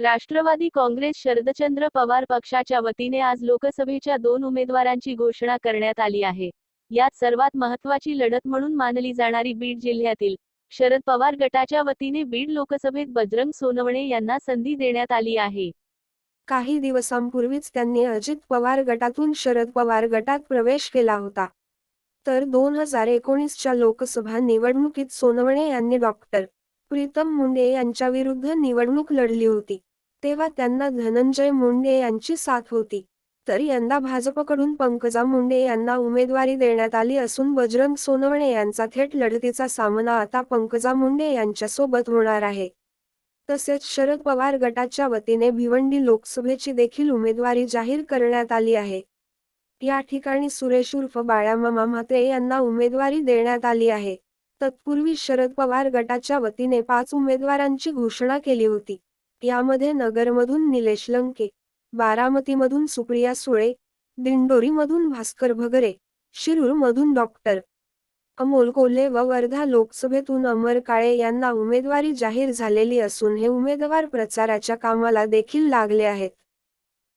राष्ट्रवादी काँग्रेस शरदचंद्र पवार पक्षाच्या वतीने आज लोकसभेच्या 2 उमेदवारांची घोषणा करण्यात आली आहे। यात सर्वात महत्त्वाची लढत म्हणून मानली जाणारी बीड जिल्ह्यातील शरद पवार गटाच्या वतीने बीड लोकसभेत बजरंग सोनवणे यांना संधी देण्यात आली आहे। काही दिवसांपूर्वीच त्यांनी अजित पवार गटातून शरद पवार गटात प्रवेश केला होता। तर 2019च्या लोकसभा निवडणुकीत सोनवणे यांनी डॉक्टर प्रीतम मुंडे यांच्याविरुद्ध निवडणूक लढली होती। तेव्हा त्यांना धनंजय मुंडे यांची साथ होती। तर यंदा भाजपकडून पंकजा मुंडे यांना उमेदवारी देण्यात आली असून बजरंग सोनवणे यांचा थेट लढतीचा सामना आता पंकजा मुंडे यांच्यासोबत होणार आहे। तसेच शरद पवार गटाच्या वतीने भिवंडी लोकसभेची देखील उमेदवारी जाहीर करण्यात आली आहे। या ठिकाणी सुरेश उर्फ बाळामामा म्हात्रे यांना उमेदवारी देण्यात आली आहे। तत्पूर्वी शरद पवार गटाच्या वतीने 5 उमेदवारांची घोषणा केली होती। यामध्ये नगरमधून निलेश लंके, बारामतीमधून सुप्रिया सुळे, दिंडोरीमधून भास्कर भगरे, शिरूरमधून डॉक्टर अमोल कोल्हे व वर्धा लोकसभेतून अमर काळे यांना उमेदवारी जाहीर झालेली असून हे उमेदवार प्रचाराच्या कामाला देखील लागले आहेत।